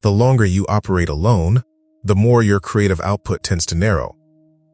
The longer you operate alone, the more your creative output tends to narrow.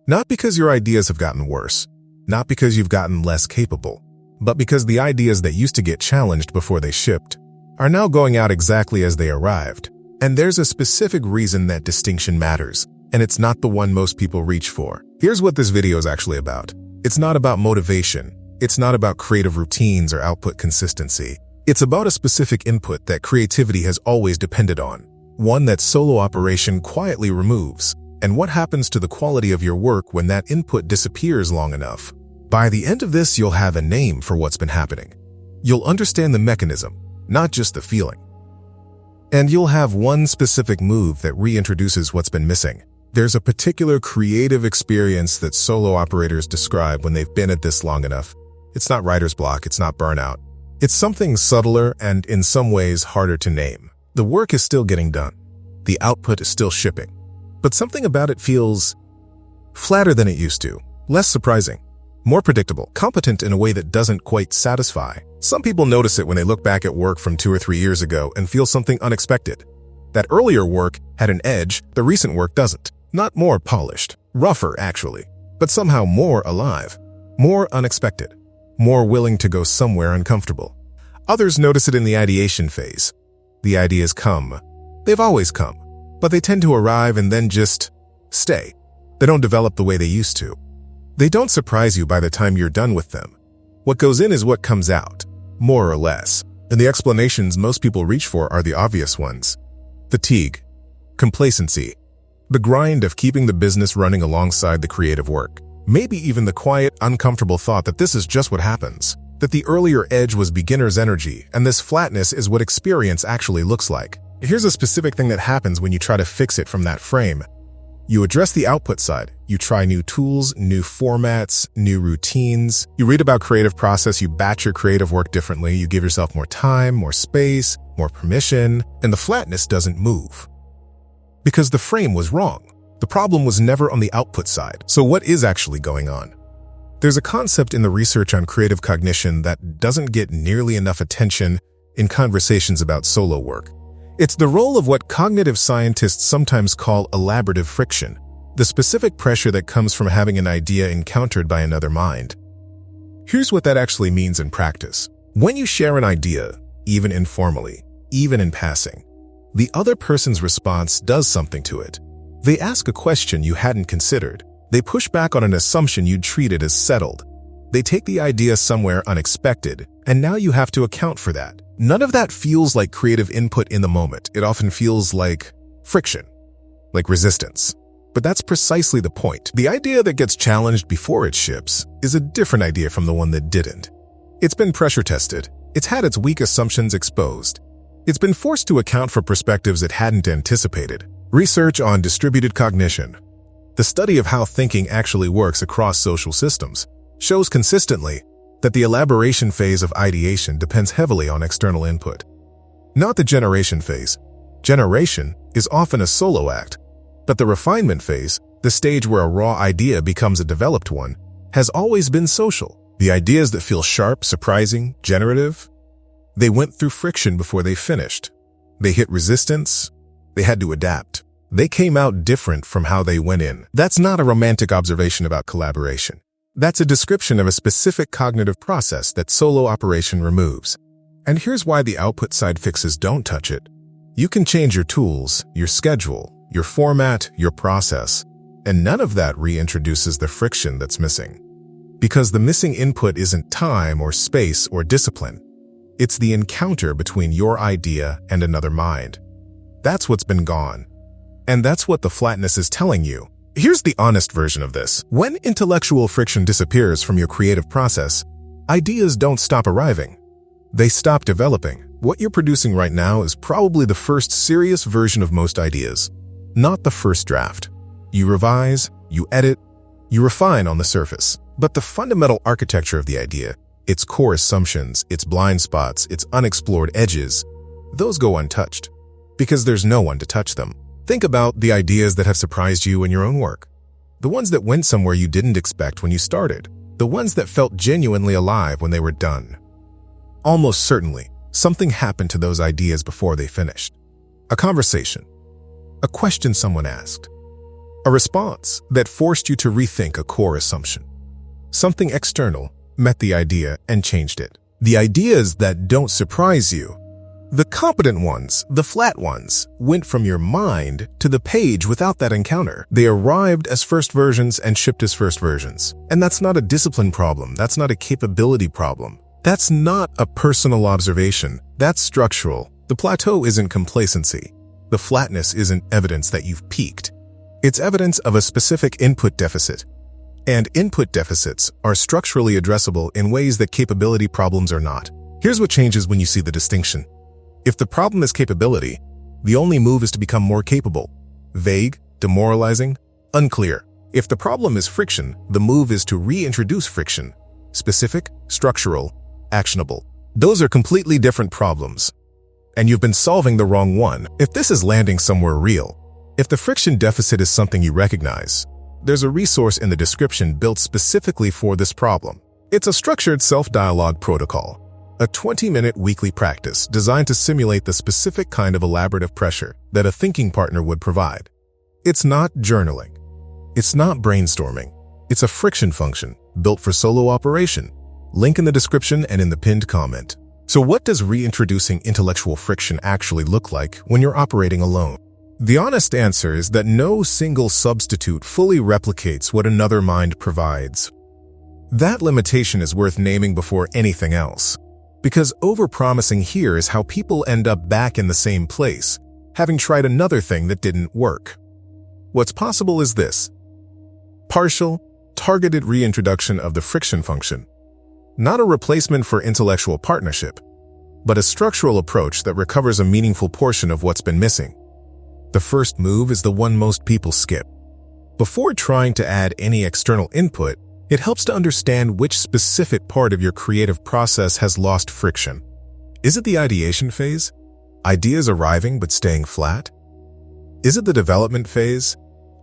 Not because your ideas have gotten worse, not because you've gotten less capable, but because the ideas that used to get challenged before they shipped are now going out exactly as they arrived. And there's a specific reason that distinction matters, and it's not the one most people reach for. Here's what this video is actually about. It's not about motivation. It's not about creative routines or output consistency. It's about a specific input that creativity has always depended on, one that solo operation quietly removes, and what happens to the quality of your work when that input disappears long enough. By the end of this, you'll have a name for what's been happening. You'll understand the mechanism, not just the feeling. And you'll have one specific move that reintroduces what's been missing. There's a particular creative experience that solo operators describe when they've been at this long enough. It's not writer's block, it's not burnout. It's something subtler and in some ways harder to name. The work is still getting done. The output is still shipping. But something about it feels flatter than it used to, less surprising, more predictable, competent in a way that doesn't quite satisfy. Some people notice it when they look back at work from 2 or 3 years ago and feel something unexpected. That earlier work had an edge, the recent work doesn't. Not more polished, rougher actually, but somehow more alive, more unexpected, more willing to go somewhere uncomfortable. Others notice it in the ideation phase. The ideas come. They've always come, but they tend to arrive and then just stay. They don't develop the way they used to. They don't surprise you by the time you're done with them. What goes in is what comes out, more or less. And the explanations most people reach for are the obvious ones. Fatigue, complacency, the grind of keeping the business running alongside the creative work. Maybe even the quiet, uncomfortable thought that this is just what happens, that the earlier edge was beginner's energy, and this flatness is what experience actually looks like. Here's a specific thing that happens when you try to fix it from that frame. You address the output side. You try new tools, new formats, new routines. You read about creative process, you batch your creative work differently, you give yourself more time, more space, more permission, and the flatness doesn't move. Because the frame was wrong. The problem was never on the output side. So what is actually going on? There's a concept in the research on creative cognition that doesn't get nearly enough attention in conversations about solo work. It's the role of what cognitive scientists sometimes call elaborative friction, the specific pressure that comes from having an idea encountered by another mind. Here's what that actually means in practice. When you share an idea, even informally, even in passing, the other person's response does something to it. They ask a question you hadn't considered. They push back on an assumption you'd treated as settled. They take the idea somewhere unexpected, and now you have to account for that. None of that feels like creative input in the moment. It often feels like friction, like resistance. But that's precisely the point. The idea that gets challenged before it ships is a different idea from the one that didn't. It's been pressure tested. It's had its weak assumptions exposed. It's been forced to account for perspectives it hadn't anticipated. Research on distributed cognition, the study of how thinking actually works across social systems, shows consistently that the elaboration phase of ideation depends heavily on external input. Not the generation phase. Generation is often a solo act, but the refinement phase, the stage where a raw idea becomes a developed one, has always been social. The ideas that feel sharp, surprising, generative, they went through friction before they finished. They hit resistance. They had to adapt. They came out different from how they went in. That's not a romantic observation about collaboration. That's a description of a specific cognitive process that solo operation removes. And here's why the output side fixes don't touch it. You can change your tools, your schedule, your format, your process, and none of that reintroduces the friction that's missing. Because the missing input isn't time or space or discipline. It's the encounter between your idea and another mind. That's what's been gone. And that's what the flatness is telling you. Here's the honest version of this. When intellectual friction disappears from your creative process, ideas don't stop arriving. They stop developing. What you're producing right now is probably the first serious version of most ideas, not the first draft. You revise, you edit, you refine on the surface. But the fundamental architecture of the idea, its core assumptions, its blind spots, its unexplored edges, those go untouched. Because there's no one to touch them. Think about the ideas that have surprised you in your own work. The ones that went somewhere you didn't expect when you started. The ones that felt genuinely alive when they were done. Almost certainly, something happened to those ideas before they finished. A conversation. A question someone asked. A response that forced you to rethink a core assumption. Something external met the idea and changed it. The ideas that don't surprise you, the competent ones, the flat ones, went from your mind to the page without that encounter. They arrived as first versions and shipped as first versions. And that's not a discipline problem. That's not a capability problem. That's not a personal observation. That's structural. The plateau isn't complacency. The flatness isn't evidence that you've peaked. It's evidence of a specific input deficit. And input deficits are structurally addressable in ways that capability problems are not. Here's what changes when you see the distinction. If the problem is capability, the only move is to become more capable. Vague, demoralizing, unclear. If the problem is friction, the move is to reintroduce friction. Specific, structural, actionable. Those are completely different problems. And you've been solving the wrong one. If this is landing somewhere real, if the friction deficit is something you recognize, there's a resource in the description built specifically for this problem. It's a structured self-dialogue protocol. A 20-minute weekly practice designed to simulate the specific kind of elaborative pressure that a thinking partner would provide. It's not journaling. It's not brainstorming. It's a friction function built for solo operation. Link in the description and in the pinned comment. So what does reintroducing intellectual friction actually look like when you're operating alone? The honest answer is that no single substitute fully replicates what another mind provides. That limitation is worth naming before anything else. Because overpromising here is how people end up back in the same place, having tried another thing that didn't work. What's possible is this: partial, targeted reintroduction of the friction function. Not a replacement for intellectual partnership, but a structural approach that recovers a meaningful portion of what's been missing. The first move is the one most people skip. Before trying to add any external input, it helps to understand which specific part of your creative process has lost friction. Is it the ideation phase? Ideas arriving but staying flat? Is it the development phase?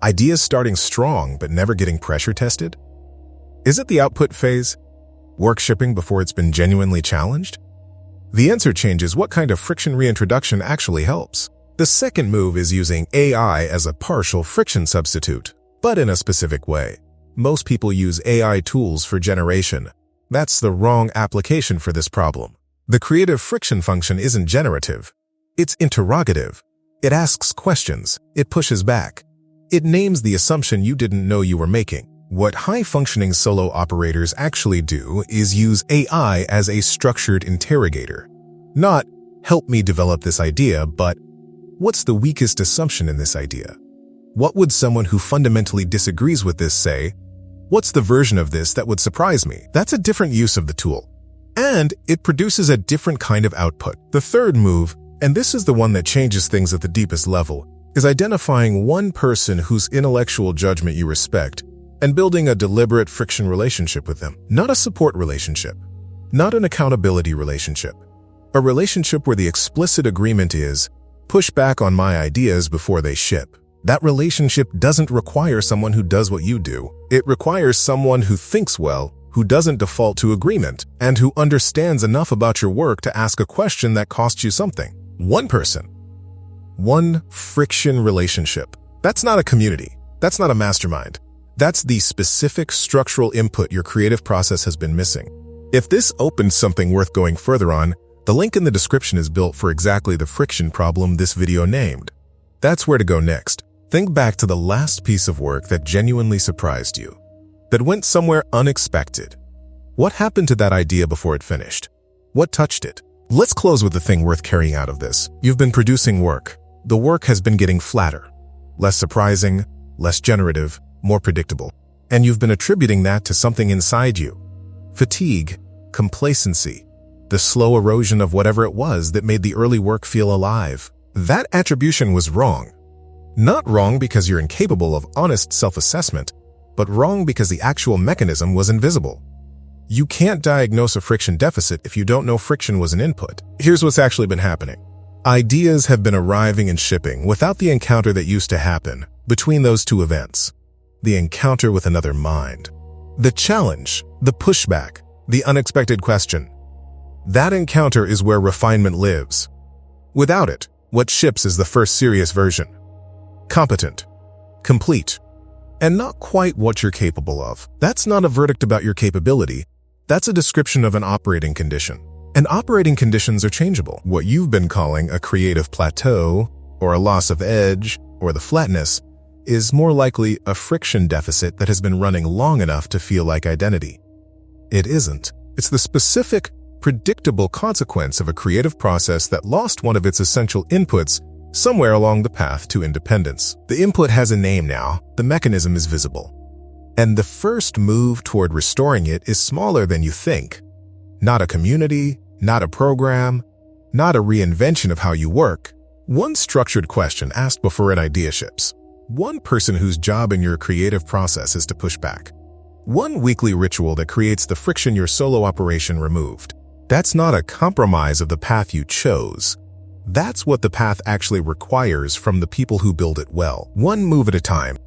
Ideas starting strong but never getting pressure tested? Is it the output phase? Work shipping before it's been genuinely challenged? The answer changes what kind of friction reintroduction actually helps. The second move is using AI as a partial friction substitute, but in a specific way. Most people use AI tools for generation. That's the wrong application for this problem. The creative friction function isn't generative. It's interrogative. It asks questions. It pushes back. It names the assumption you didn't know you were making. What high-functioning solo operators actually do is use AI as a structured interrogator. Not, help me develop this idea, but what's the weakest assumption in this idea? What would someone who fundamentally disagrees with this say? What's the version of this that would surprise me? That's a different use of the tool. And it produces a different kind of output. The third move, and this is the one that changes things at the deepest level, is identifying one person whose intellectual judgment you respect and building a deliberate friction relationship with them. Not a support relationship. Not an accountability relationship. A relationship where the explicit agreement is, push back on my ideas before they ship. That relationship doesn't require someone who does what you do. It requires someone who thinks well, who doesn't default to agreement, and who understands enough about your work to ask a question that costs you something. One person. One friction relationship. That's not a community. That's not a mastermind. That's the specific structural input your creative process has been missing. If this opens something worth going further on, the link in the description is built for exactly the friction problem this video named. That's where to go next. Think back to the last piece of work that genuinely surprised you, that went somewhere unexpected. What happened to that idea before it finished? What touched it? Let's close with the thing worth carrying out of this. You've been producing work. The work has been getting flatter, less surprising, less generative, more predictable. And you've been attributing that to something inside you. Fatigue, complacency, the slow erosion of whatever it was that made the early work feel alive. That attribution was wrong. Not wrong because you're incapable of honest self-assessment, but wrong because the actual mechanism was invisible. You can't diagnose a friction deficit if you don't know friction was an input. Here's what's actually been happening. Ideas have been arriving and shipping without the encounter that used to happen between those two events. The encounter with another mind. The challenge, the pushback, the unexpected question. That encounter is where refinement lives. Without it, What ships is the first serious version. Competent, complete, and not quite what you're capable of. That's not a verdict about your capability. That's a description of an operating condition. And operating conditions are changeable. What you've been calling a creative plateau, or a loss of edge, or the flatness, is more likely a friction deficit that has been running long enough to feel like identity. It isn't. It's the specific, predictable consequence of a creative process that lost one of its essential inputs somewhere along the path to independence. The input has a name now, the mechanism is visible. And the first move toward restoring it is smaller than you think. Not a community, not a program, not a reinvention of how you work. One structured question asked before an idea ships. One person whose job in your creative process is to push back. One weekly ritual that creates the friction your solo operation removed. That's not a compromise of the path you chose. That's what the path actually requires from the people who build it well. One move at a time.